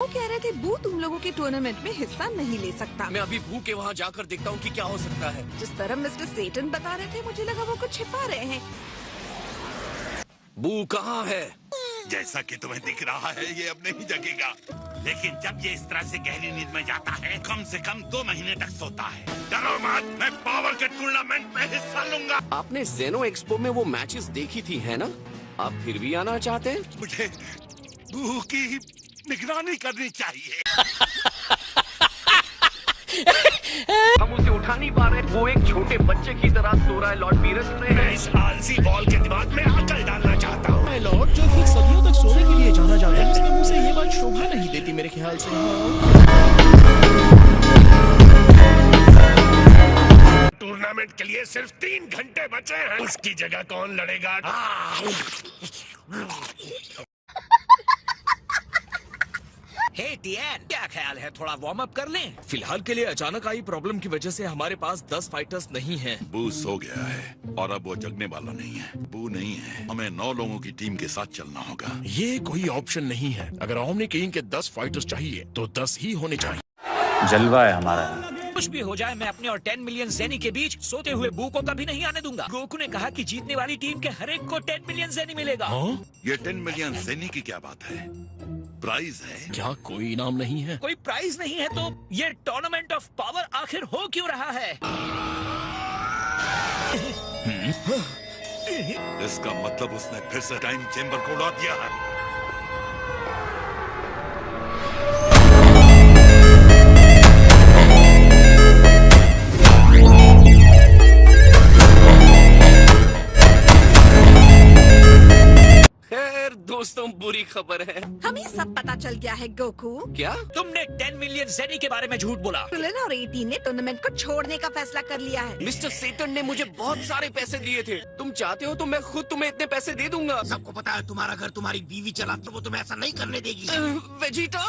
वो कह रहे थे बू तुम लोगों के टूर्नामेंट में हिस्सा नहीं ले सकता। मैं अभी बू के वहाँ जाकर देखता हूँ कि क्या हो सकता है। जिस तरह मिस्टर सेटन बता रहे थे मुझे लगा वो कुछ छिपा रहे हैं। बू कहाँ है? जैसा कि तुम्हें दिख रहा है ये अब नहीं जगेगा, लेकिन जब ये इस तरह से गहरी नींद में जाता है कम से कम 2 महीने तक सोता है। डरो मत, मैं पावर के टूर्नामेंट में हिस्सा लूंगा। आपने जेनो एक्सपो में वो मैचेस देखी थी है ना? आप फिर भी आना चाहते हैं? मुझे बू की निगरानी करनी चाहिए। हम उसे उठा नहीं पा रहे। वो एक छोटे बच्चे की तरह सो रहा है लॉर्ड बीरस में। मैं इस आलसी बॉल के दिमाग में अकल डालना चाहता हूँ। मैं लॉर्ड जो कि सदियों तक सोने के लिए जाना जाता है, उसके मुंह से ये बात शोभा नहीं देती मेरे ख्याल से। टूर्नामेंट के लिए सिर्फ 3 घंटे बचे हैं। उसकी जगह कौन लड़ेगा? हे टियन, क्या ख्याल है थोड़ा वार्म अप कर लें? फिलहाल के लिए अचानक आई प्रॉब्लम की वजह से हमारे पास 10 फाइटर्स नहीं हैं। बू सो गया है और अब वो जगने वाला नहीं है। बू नहीं है, हमें 9 लोगों की टीम के साथ चलना होगा। ये कोई ऑप्शन नहीं है। अगर ओमनी किंग के 10 फाइटर्स चाहिए तो 10 ही होने चाहिए। जलवा है हमारा। कुछ भी हो जाए मैं अपने और 10 मिलियन ज़ेनी के बीच सोते हुए बू को कभी नहीं आने दूंगा। गोकू ने कहा कि जीतने वाली टीम के हर एक को 10 मिलियन ज़ेनी मिलेगा। ये 10 मिलियन ज़ेनी की क्या बात है? प्राइज है क्या कोई इनाम नहीं है? कोई प्राइज नहीं है तो ये टूर्नामेंट ऑफ पावर आखिर हो क्यों रहा है? इसका मतलब उसने फिर से टाइम चेम्बर को उड़ा दिया है। दोस्तों बुरी खबर है। हमें सब पता चल गया है गोकू। क्या? तुमने 10 मिलियन ज़ेनी के बारे में झूठ बोला। क्रिलिन और 18 ने टूर्नामेंट को छोड़ने का फैसला कर लिया है। मिस्टर सेटन ने मुझे बहुत सारे पैसे दिए थे। तुम चाहते हो तो मैं खुद तुम्हें इतने पैसे दे दूंगा। सबको पता है तुम्हारा घर तुम्हारी बीवी चलाती है, वो तुम्हें ऐसा नहीं करने देगी। वेजिटा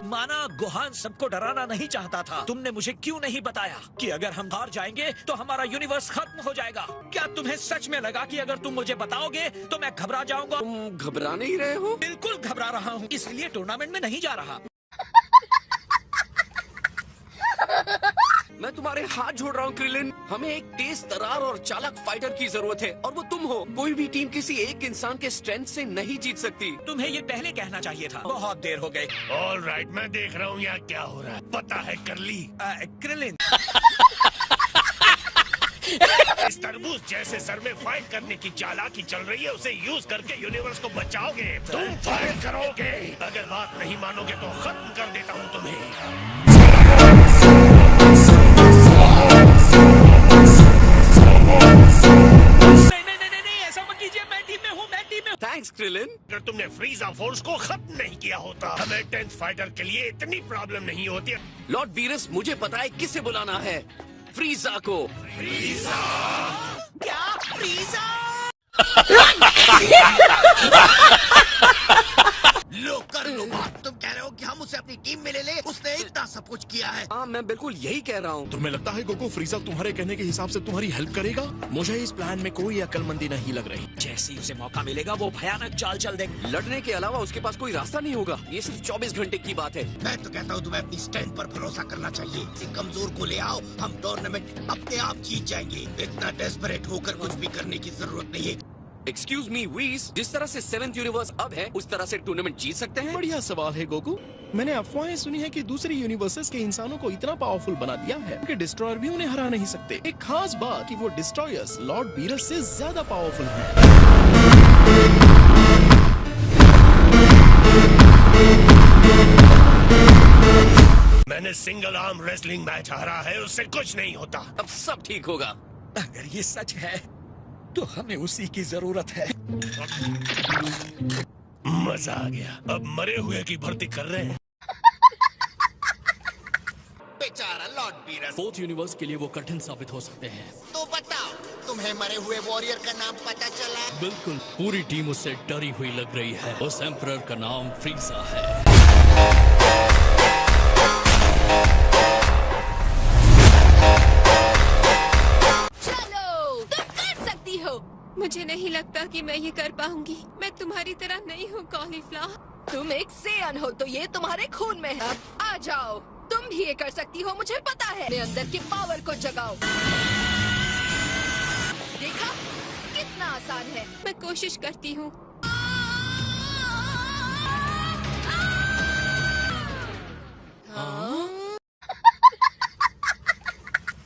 माना गोहान सबको डराना नहीं चाहता था। तुमने मुझे क्यों नहीं बताया कि अगर हम हार जाएंगे तो हमारा यूनिवर्स खत्म हो जाएगा? क्या तुम्हें सच में लगा कि अगर तुम मुझे बताओगे तो मैं घबरा जाऊंगा? तुम घबरा नहीं रहे हो? बिल्कुल घबरा रहा हूँ, इसलिए टूर्नामेंट में नहीं जा रहा। मैं तुम्हारे हाथ जोड़ रहा हूँ क्रिलिन। हमें एक तेज तरार और चालाक फाइटर की जरूरत है और वो तुम हो। कोई भी टीम किसी एक इंसान के स्ट्रेंथ से नहीं जीत सकती। तुम्हें ये पहले कहना चाहिए था। बहुत देर हो गई। ऑल राइट, मैं देख रहा हूँ यहाँ क्या हो रहा है। पता है करली, क्रिलिन इस तरबूज जैसे सर में फाइट करने की चालाकी चल रही है, उसे यूज करके यूनिवर्स को बचाओगे। तुम फाइट करोगे। अगर बात नहीं मानोगे तो खत्म कर देता हूँ तुम्हें। नहीं, ऐसा मत कीजिए। मैं टीम में हूँ, मैं टीम में हूँ। Thanks Krillin. अगर तुमने फ्रीजा फोर्स को खत्म नहीं किया होता हमें 10th फाइटर के लिए इतनी प्रॉब्लम नहीं होती। लॉर्ड बीरस मुझे पता है किसे बुलाना है। फ्रीजा को। क्या फ्रीजा? लो कर लो बात। तुम कह रहे हो कि हम उसे अपनी टीम में ले ले? उसने इतना सब कुछ किया है। हाँ मैं बिल्कुल यही कह रहा हूँ। तुम्हें लगता है गोकू फ्रीजा तुम्हारे कहने के हिसाब से तुम्हारी हेल्प करेगा? मुझे इस प्लान में कोई अक्लमंदी नहीं लग रही। जैसे ही उसे मौका मिलेगा वो भयानक चाल चल देगा। लड़ने के अलावा उसके पास कोई रास्ता नहीं होगा। ये सिर्फ 24 घंटे की बात है। मैं तो कहता हूँ तुम्हें अपनी स्ट्रेंथ पर भरोसा करना चाहिए। किसी कमजोर को ले आओ, हम टूर्नामेंट अपने आप जीत जाएंगे। इतना डेस्परेट होकर कुछ भी करने की जरूरत नहीं है। एक्सक्यूज मी वीस, जिस तरह से 7th यूनिवर्स अब है उस तरह से टूर्नामेंट जीत सकते हैं? बढ़िया सवाल है गोकू। मैंने अफवाहें सुनी है कि दूसरी यूनिवर्सेस के इंसानों को इतना पावरफुल बना दिया है कि डिस्ट्रॉयर भी उन्हें हरा नहीं सकते। एक खास बात कि वो डिस्ट्रॉयर्स लॉर्ड बीरस से ज्यादा पावरफुल हैं। मैंने सिंगल आर्म रेसलिंग मैच हारा है, उससे कुछ नहीं होता। अब सब ठीक होगा। अगर ये सच है तो हमें उसी की जरूरत है। मजा आ गया। अब मरे हुए की भर्ती कर रहे हैं। बेचारा लॉर्ड बीरस। 4th यूनिवर्स के लिए वो कठिन साबित हो सकते हैं। तो बताओ, तुम्हें मरे हुए वॉरियर का नाम पता चला? बिल्कुल, पूरी टीम उससे डरी हुई लग रही है। उस एम्परर का नाम फ्रीजा है। चलो तुम कर सकती हो। मुझे नहीं लगता कि मैं ये कर पाऊंगी। मैं तुम्हारी तरह नहीं हूँ कॉलीफ्लावर। तुम एक सेयन हो तो ये तुम्हारे खून में है। अब आ जाओ, तुम भी ये कर सकती हो, मुझे पता है। अपने अंदर की पावर को जगाओ। देखा कितना आसान है। मैं कोशिश करती हूँ।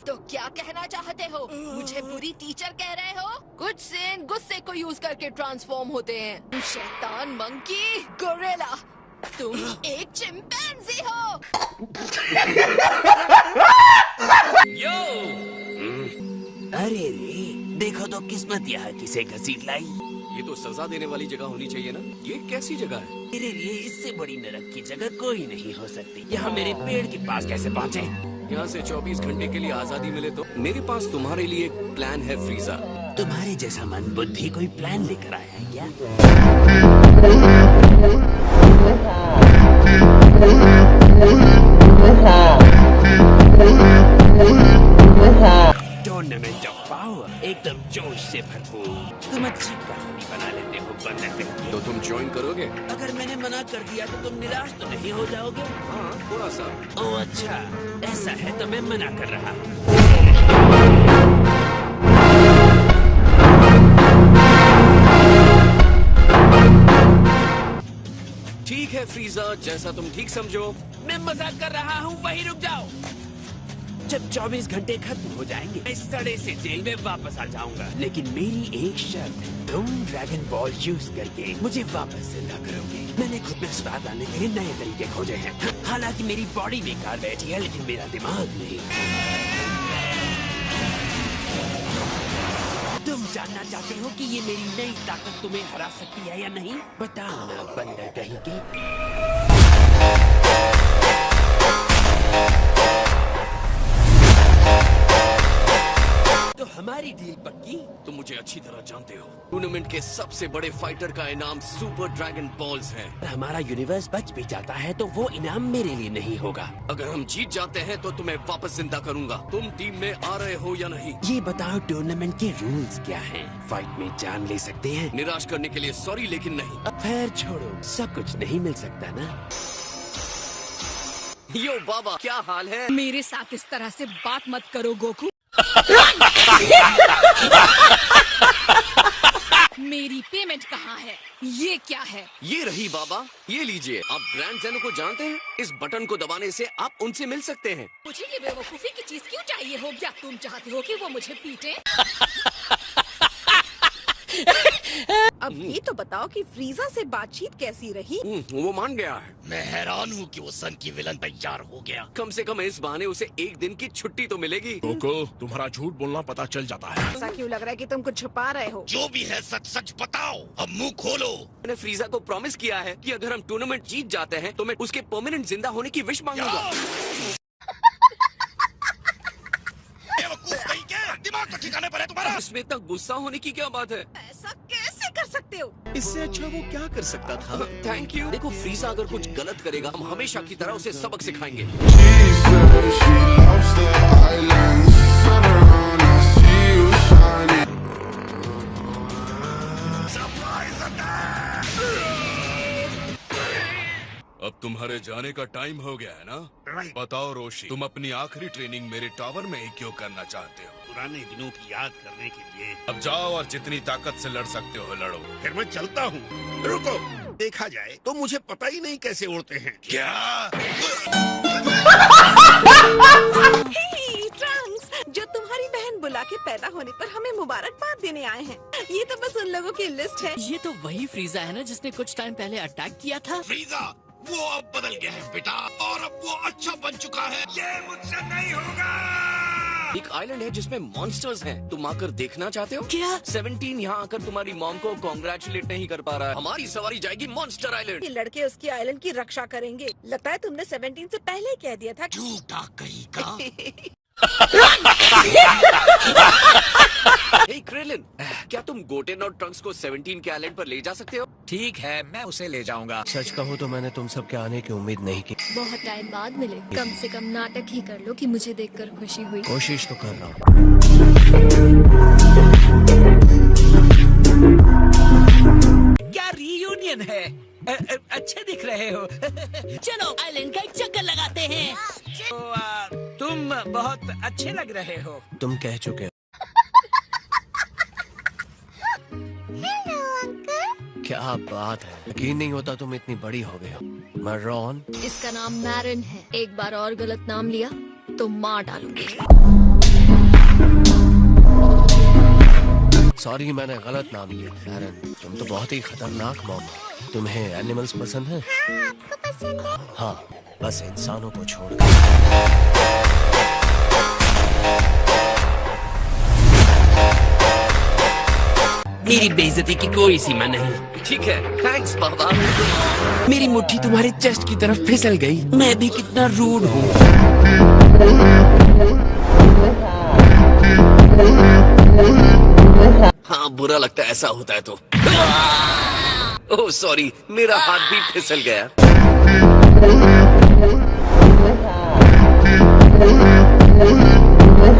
तो क्या कहना चाहते हो? मुझे बुरी टीचर कह रहे हो? कुछ सेन गुस्से को यूज करके ट्रांसफॉर्म होते हैं। शैतान, मंकी, गोरिल्ला, तुम एक चिंपैंजी हो। यो अरे रे, देखो तो किस्मत यहाँ किसे घसीट लाई। ये तो सजा देने वाली जगह होनी चाहिए ना। ये कैसी जगह है? मेरे लिए इससे बड़ी नरक की जगह कोई नहीं हो सकती। यहाँ मेरे पेड़ के पास कैसे पहुँचे? यहाँ से 24 घंटे के लिए आजादी मिले तो मेरे पास तुम्हारे लिए एक प्लान है फ्रीजा। तुम्हारे जैसा मन बुद्धि कोई प्लान लेकर आया है क्या? टूर्नामेंट ऑफ पावर, एकदम जोश से भरपूर। तुम अच्छी कहानी बना लेते हो बंदर। तो तुम ज्वाइन करोगे? अगर मैंने मना कर दिया तो तुम निराश तो नहीं हो जाओगे? हाँ, थोड़ा सा। ओह अच्छा, ऐसा है तो मैं मना कर रहा हूँ। ठीक है फ्रीजा, जैसा तुम ठीक समझो। मैं मजाक कर रहा हूँ, वहीं रुक जाओ। जब 24 घंटे खत्म हो जाएंगे मैं इस सड़े से जेल में वापस आ जाऊंगा। लेकिन मेरी एक शर्त है, तुम ड्रैगन बॉल यूज करके मुझे वापस जिंदा करोगे। मैंने खुद में सुधार लाने के लिए नए तरीके खोजे हैं। हालांकि मेरी बॉडी बेकार बैठी है लेकिन मेरा दिमाग नहीं। तुम जानना चाहते हो कि ये मेरी नई ताकत तुम्हें हरा सकती है या नहीं? बताओ ना बंदर कहीं के। तो हमारी डील पक्की? तुम मुझे अच्छी तरह जानते हो। टूर्नामेंट के सबसे बड़े फाइटर का इनाम सुपर ड्रैगन बॉल्स है। हमारा यूनिवर्स बच भी जाता है तो वो इनाम मेरे लिए नहीं होगा। अगर हम जीत जाते हैं तो तुम्हें वापस जिंदा करूंगा। तुम टीम में आ रहे हो या नहीं? ये बताओ टूर्नामेंट के रूल्स क्या हैं? फाइट में जान ले सकते हैं। निराश करने के लिए सॉरी लेकिन नहीं। अब खैर छोड़ो, सब कुछ नहीं मिल सकता ना। यो बाबा, क्या हाल है? मेरे साथ इस तरह से बात मत करो गोकू। मेरी पेमेंट कहाँ है? ये क्या है? ये रही बाबा, ये लीजिए। आप ग्रैंड ज़ेनो को जानते हैं? इस बटन को दबाने से आप उनसे मिल सकते हैं। मुझे ये बेवकूफी की चीज क्यों चाहिए हो? क्या तुम चाहते हो कि वो मुझे पीटे? अब ये तो बताओ कि फ्रीजा से बातचीत कैसी रही? वो मान गया है। मैं हैरान हूँ कि वो सन की विलन तैयार हो गया। कम से कम इस बहाने उसे एक दिन की छुट्टी तो मिलेगी। कोको, तुम्हारा झूठ बोलना पता चल जाता है। ऐसा क्यों लग रहा है कि तुम कुछ छुपा रहे हो? जो भी है सच सच बताओ। अब मुंह खोलो। मैंने फ्रीजा को प्रॉमिस किया है कि अगर हम टूर्नामेंट जीत जाते हैं तो मैं उसके परमानेंट जिंदा होने की विश मांगूंगा। दिमाग तो ठिकाने पर है तुम्हारा। इसमें इतना गुस्सा होने की क्या बात है? ऐसा कैसे कर सकते हो? इससे अच्छा वो क्या कर सकता था? Thank you. देखो फ्रीजा अगर कुछ गलत करेगा हम हमेशा की तरह उसे सबक सिखाएंगे। अब तुम्हारे जाने का टाइम हो गया है ना? बताओ रोशी, तुम अपनी आखिरी ट्रेनिंग मेरे टावर में ही क्यों करना चाहते हो? पुराने दिनों की याद करने के लिए। अब जाओ और जितनी ताकत से लड़ सकते हो लड़ो। फिर मैं चलता हूँ। रुको, देखा जाए तो मुझे पता ही नहीं कैसे उड़ते हैं। क्या? हे ट्रंक्स, जो तुम्हारी बहन बुला के पैदा होने पर हमें मुबारकबाद देने आए हैं। ये तो बस उन लोगों की लिस्ट है। ये तो वही फ्रीजा है ना जिसने कुछ टाइम पहले अटैक किया था? फ्रीजा वो अब बदल गया है बेटा, और अब वो अच्छा बन चुका है। ये मुझसे नहीं होगा। एक आइलैंड है जिसमें मॉन्स्टर्स हैं। तुम आकर देखना चाहते हो? क्या? 17 यहाँ आकर तुम्हारी मॉम को कॉन्ग्रेचुलेट नहीं कर पा रहा है। हमारी सवारी जाएगी मॉन्स्टर आइलैंड। ये लड़के उसकी आइलैंड की रक्षा करेंगे। लगता है तुमने 17 से पहले कह दिया था। झूठा कहीं का। हे क्रेलिन, क्या तुम गोटेन और ट्रंक्स को 17 के आइलैंड पर ले जा सकते हो? ठीक है, मैं उसे ले जाऊंगा। सच कहूँ तो मैंने तुम सबके आने की उम्मीद नहीं की। बहुत टाइम बाद मिले। कम से कम नाटक ही कर लो कि मुझे देखकर खुशी हुई। कोशिश तो कर रहा हूँ। ओनियन है। अच्छे दिख रहे हो। चलो आइलैंड का एक चक्कर लगाते हैं। तो, तुम बहुत अच्छे लग रहे हो। तुम कह चुके हो। क्या बात है, यकीन नहीं होता तुम इतनी बड़ी हो गई हो। मैं रॉन। इसका नाम मैरन है। एक बार और गलत नाम लिया तो मार डालूंगी। सॉरी, मैंने गलत नाम लिया। मैरन, तुम तो बहुत ही खतरनाक मॉम हो। तुम्हें एनिमल्स पसंद है? हाँ, आपको पसंद है? हाँ, बस इंसानों को छोड़कर। मेरी बेइज्जती की कोई सीमा नहीं। ठीक है, थैंक्स बाबा। मेरी मुट्ठी तुम्हारे चेस्ट की तरफ फिसल गई। मैं भी कितना रूड हूँ। हाँ, बुरा लगता है ऐसा होता है तो। ओह सॉरी, मेरा हाथ भी फिसल गया।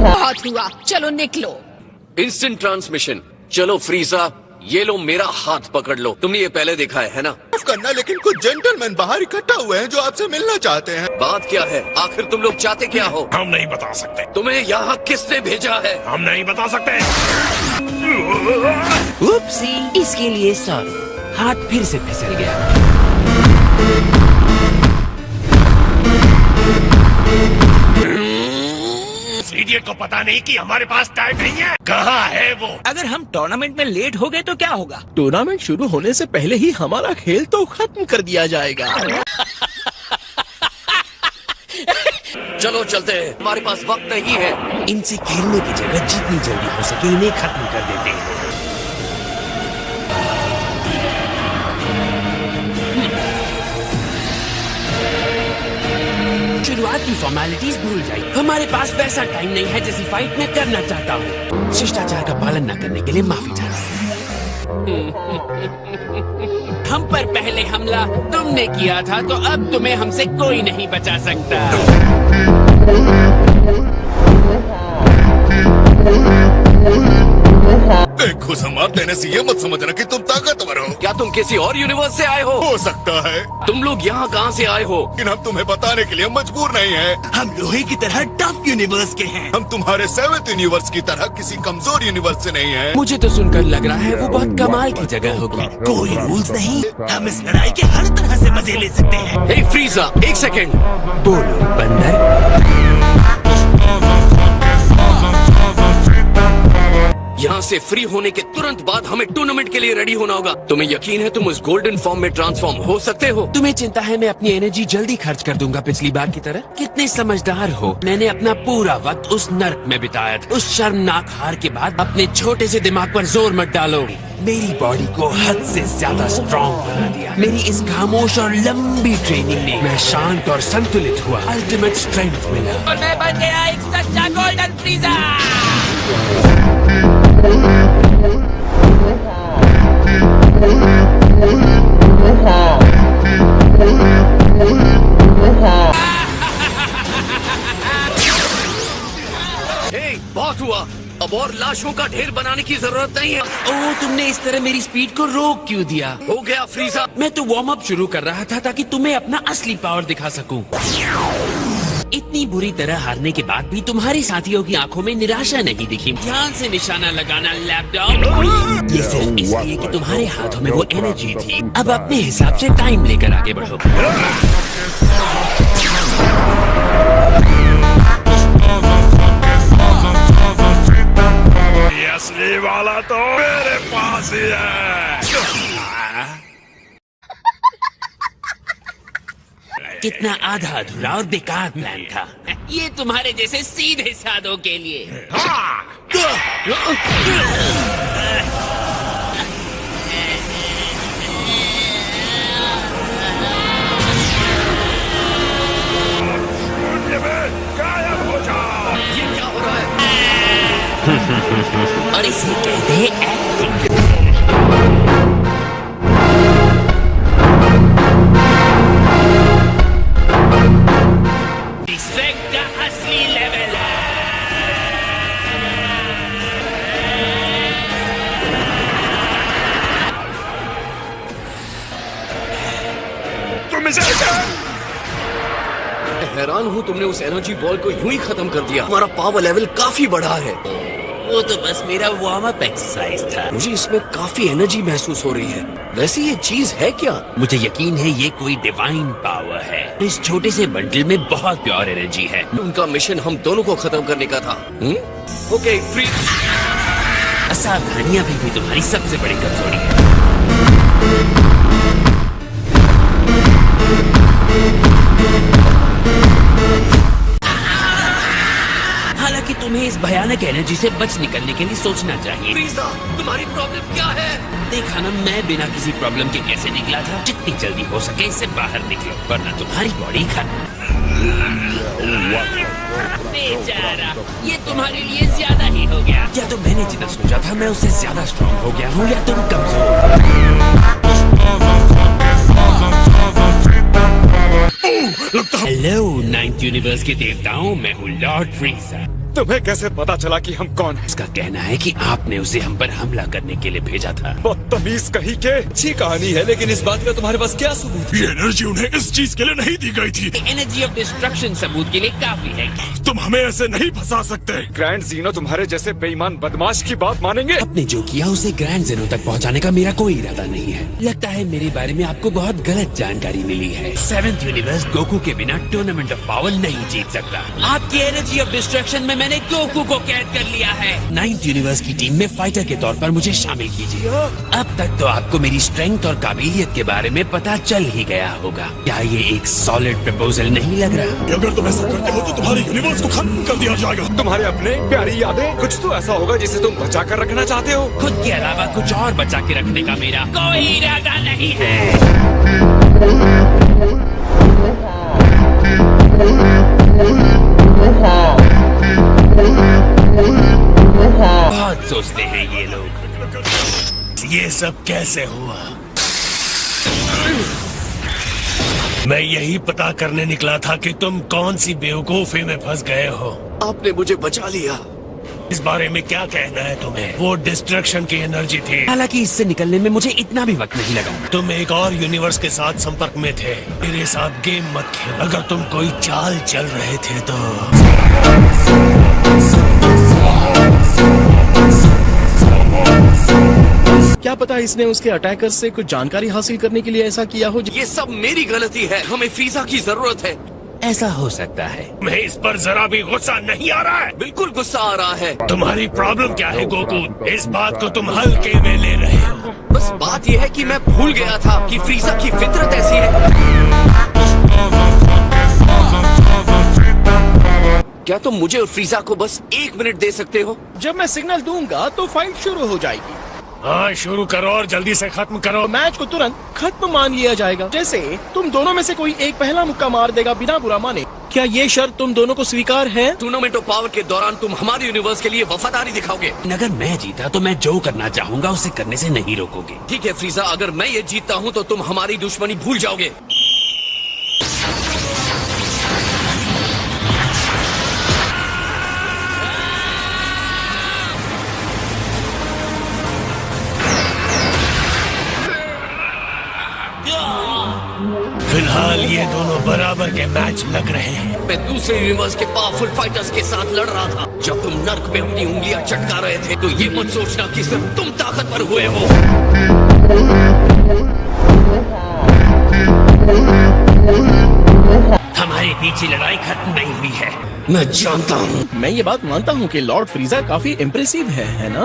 बहुत हुआ, चलो निकलो। Instant transmission. चलो फ्रीजा, ये लो मेरा हाथ पकड़ लो। तुमने ये पहले देखा है ना? माफ करना, लेकिन कुछ जेंटलमैन बाहर इकट्ठा हुए हैं जो आपसे मिलना चाहते हैं। बात क्या है? आखिर तुम लोग चाहते क्या हो? हम नहीं बता सकते। तुम्हें यहाँ किसने भेजा है? हम नहीं बता सकते। उपसी, इसके लिए सॉरी। हाथ फिर से फिसल गया। इडियट को पता नहीं कि हमारे पास टाइम नहीं है। कहाँ है वो? अगर हम टूर्नामेंट में लेट हो गए तो क्या होगा? टूर्नामेंट शुरू होने से पहले ही हमारा खेल तो खत्म कर दिया जाएगा। चलो चलते हैं, हमारे पास वक्त नहीं है। इनसे खेलने की जगह जितनी जल्दी हो सके इन्हें खत्म कर देते हैं। शुरुआती फॉर्मेलिटीज भूल जाइए। हमारे पास वैसा टाइम नहीं है जैसी फाइट में करना चाहता हूँ। शिष्टाचार का पालन न करने के लिए माफी चाहता हूँ। हम पर पहले हमला तुमने किया था, तो अब तुम्हें हमसे कोई नहीं बचा सकता। घुसा मार देने से ये मत समझना कि तुम ताकतवर हो। क्या तुम किसी और यूनिवर्स से आए हो सकता है। तुम लोग यहाँ कहाँ से आए हो? लेकिन हम तुम्हें बताने के लिए मजबूर नहीं है। हम लोहे की तरह टफ यूनिवर्स के हैं। हम तुम्हारे 7th यूनिवर्स की तरह किसी कमजोर यूनिवर्स से नहीं है। मुझे तो सुनकर लग रहा है वो बहुत कमाल की जगह होगी। कोई रूल्स नहीं, हम इस लड़ाई के हर तरह से मजे ले सकते हैं। हे फ्रीजा, एक सेकेंड। बोलो बंदर। यहाँ से फ्री होने के तुरंत बाद हमें टूर्नामेंट के लिए रेडी होना होगा। तुम्हें यकीन है तुम उस गोल्डन फॉर्म में ट्रांसफॉर्म हो सकते हो? तुम्हें चिंता है मैं अपनी एनर्जी जल्दी खर्च कर दूंगा पिछली बार की तरह? कितने समझदार हो। मैंने अपना पूरा वक्त उस नर्क में बिताया था। उस शर्मनाक हार के बाद अपने छोटे से दिमाग पर जोर मत डालो। मेरी बॉडी को हद से ज्यादा स्ट्रॉन्ग बना दिया। मेरी इस खामोश और लंबी ट्रेनिंग ने मैं शांत और संतुलित हुआ। अल्टीमेट स्ट्रेंथ मिला और मैं बन गया एक सच्चा गोल्डन फ्रीजा। बहुत हुआ, अब और लाशों का ढेर बनाने की जरूरत नहीं है। ओह, तुमने इस तरह मेरी स्पीड को रोक क्यों दिया? हो गया फ्रीजा। मैं तो वार्म अप शुरू कर रहा था ताकि तुम्हें अपना असली पावर दिखा सकूं। इतनी बुरी तरह हारने के बाद भी तुम्हारी साथियों की आंखों में निराशा नहीं दिखी। ध्यान से निशाना लगाना लैपटॉप। ये सिर्फ इसलिए कि तुम्हारे हाथों में वो एनर्जी थी। अब अपने हिसाब से टाइम लेकर आगे बढ़ो। ये असली वाला तो मेरे पास ही है। कितना आधा अधूरा और बेकार प्लान था। ये तुम्हारे जैसे सीधे साधों के लिए। गायब हो जाओ। ये क्या हो रहा है? और इसे कहते हैं एक्टिंग। स्ट्रेंथ का असली लेवल है। हैरान हूँ तुमने उस एनर्जी बॉल को यूं ही खत्म कर दिया। हमारा पावर लेवल काफी बढ़ा है। वो तो बस मेरा वार्म अप एक्सरसाइज था। मुझे इसमें काफी एनर्जी महसूस हो रही है। वैसे ये चीज है क्या? मुझे यकीन है ये कोई डिवाइन पावर है। इस छोटे से बंडल में बहुत प्योर एनर्जी है। उनका मिशन हम दोनों को खत्म करने का था। Okay free. असावधानियां भी तुम्हारी सबसे बड़ी कमजोरी है। हालांकि तुम्हें इस भयानक एनर्जी से बच निकलने के लिए सोचना चाहिए। फ्रीजा, तुम्हारी प्रॉब्लम क्या है? देखा ना, मैं बिना किसी प्रॉब्लम के कैसे निकला था। जितनी जल्दी हो सके इससे बाहर निकलो, वरना तुम्हारी बॉडी खत्म। बेचारा, ये तुम्हारे लिए ज्यादा ही हो गया। या तो मैंने जितना सोचा था मैं उससे ज्यादा स्ट्रॉन्ग हो गया हूँ, या तुम कमजोर। हेलो नाइन्थ यूनिवर्स के देवताओं, मैं हूँ लॉर्ड फ्रीजा। तुम्हें कैसे पता चला कि हम कौन हैं? उसका कहना है कि आपने उसे हम पर हमला करने के लिए भेजा था। बदतमीज कहीं के। अच्छी कहानी है, लेकिन इस बात का तुम्हारे पास क्या सबूत? ये एनर्जी उन्हें इस चीज के लिए नहीं दी गई थी। एनर्जी ऑफ डिस्ट्रक्शन सबूत के लिए काफी है। तुम हमें ऐसे नहीं फंसा सकते। ग्रैंड जीनो तुम्हारे जैसे बेईमान बदमाश की बात मानेंगे? आपने जो किया उसे ग्रैंड जीनो तक पहुंचाने का मेरा कोई इरादा नहीं है। लगता है मेरे बारे में आपको बहुत गलत जानकारी मिली है। 7th यूनिवर्स गोकू के बिना टूर्नामेंट ऑफ पावर नहीं जीत सकता। आपकी एनर्जी ऑफ डिस्ट्रक्शन में मैंने गोकू को कैद कर लिया है। 9th यूनिवर्स की टीम में फाइटर के तौर पर मुझे शामिल कीजिए। अब तक तो आपको मेरी स्ट्रेंथ और काबिलियत के बारे में पता चल ही गया होगा। क्या ये एक सॉलिड प्रपोजल नहीं लग रहा? अगर तुम ऐसा करते हो तो तुम्हारी यूनिवर्स को खत्म कर दिया जाएगा। तुम्हारे अपने प्यारी यादें, कुछ तो ऐसा होगा जिसे तुम बचा कर रखना चाहते हो। खुद के अलावा कुछ और बचा के रखने का मेरा कोई इरादा नहीं है। बहुत सोचते हैं ये लोग। ये सब कैसे हुआ? मैं यही पता करने निकला था कि तुम कौन सी बेवकूफी में फंस गए हो। आपने मुझे बचा लिया। इस बारे में क्या कहना है तुम्हें? वो डिस्ट्रक्शन की एनर्जी थी। हालांकि इससे निकलने में मुझे इतना भी वक्त नहीं लगा। तुम एक और यूनिवर्स के साथ संपर्क में थे। मेरे साथ गेम मत खेलो। अगर तुम कोई चाल चल रहे थे तो क्या पता इसने उसके अटैकर से कुछ जानकारी हासिल करने के लिए ऐसा किया हो। ये सब मेरी गलती है। हमें फ्रीजा की जरूरत है। ऐसा हो सकता है। तुम्हें इस पर जरा भी गुस्सा नहीं आ रहा है? बिल्कुल गुस्सा आ रहा है। तुम्हारी प्रॉब्लम क्या है गोकू? इस बात को तुम हल्के में ले रहे हो। बस बात यह है कि मैं भूल गया था कि फ्रीजा की फितरत ऐसी है। क्या तुम मुझे और फ्रीजा को बस 1 मिनट दे सकते हो? जब मैं सिग्नल दूंगा तो फाइट शुरू हो जाएगी। हाँ, शुरू करो और जल्दी से खत्म करो। मैच को तुरंत खत्म मान लिया जाएगा। जैसे तुम दोनों में से कोई एक पहला मुक्का मार देगा बिना बुरा माने। क्या ये शर्त तुम दोनों को स्वीकार है? टूर्नामेंट ऑफ पावर के दौरान तुम हमारे यूनिवर्स के लिए वफादारी दिखाओगे। अगर मैं जीता तो मैं जो करना चाहूंगा उसे करने से नहीं रोकोगे। ठीक है फ्रीजा, अगर मैं ये जीतता हूँ तो तुम हमारी दुश्मनी भूल जाओगे। फिलहाल ये दोनों बराबर के मैच लग रहे हैं। मैं दूसरे यूनिवर्स के पावरफुल फाइटर्स के साथ लड़ रहा था। जब तुम नर्क पे अपनी उंगलियां चटका रहे थे तो ये मत सोचना कि सिर्फ तुम ताकतवर हुए हो। हमारे पीछे लड़ाई खत्म नहीं हुई है। मैं जानता हूँ। मैं ये बात मानता हूँ कि लॉर्ड फ्रीजा काफी इम्प्रेसिव है ना?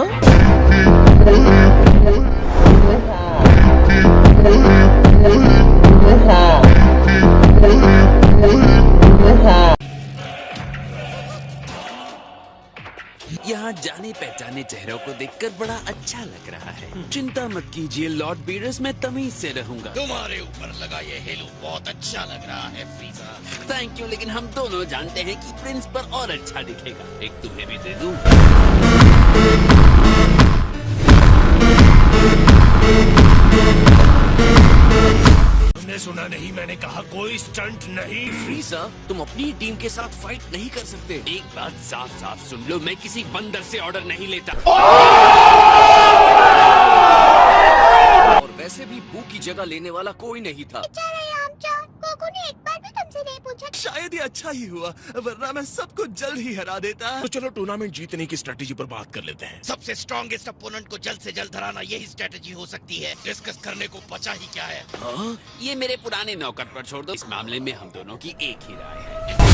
यहाँ जाने पहचाने चेहरों को देखकर बड़ा अच्छा लग रहा है। चिंता मत कीजिए लॉर्ड बीरस, मैं तमीज से रहूंगा। तुम्हारे ऊपर लगा ये हेलो बहुत अच्छा लग रहा है फ्रीजा। थैंक यू, लेकिन हम दोनों जानते हैं कि प्रिंस पर और अच्छा दिखेगा। एक तुम्हें भी दे दूं। तुमने सुना नहीं? मैंने कहा कोई स्टंट नहीं। फ्रीजा, तुम अपनी टीम के साथ फाइट नहीं कर सकते। एक बात साफ साफ सुन लो, मैं किसी बंदर से ऑर्डर नहीं लेता। और वैसे भी बू की जगह लेने वाला कोई नहीं था। पहुंचा। शायद ये अच्छा ही हुआ, वरना मैं सबको जल्द ही हरा देता। तो चलो टूर्नामेंट जीतने की स्ट्रेटेजी पर बात कर लेते हैं। सबसे स्ट्रॉन्गेस्ट अपोनेंट को जल्द से जल्द हराना यही स्ट्रेटेजी हो सकती है। डिस्कस करने को बचा ही क्या है। ये मेरे पुराने नौकर पर छोड़ दो, इस मामले में हम दोनों की एक ही राय है।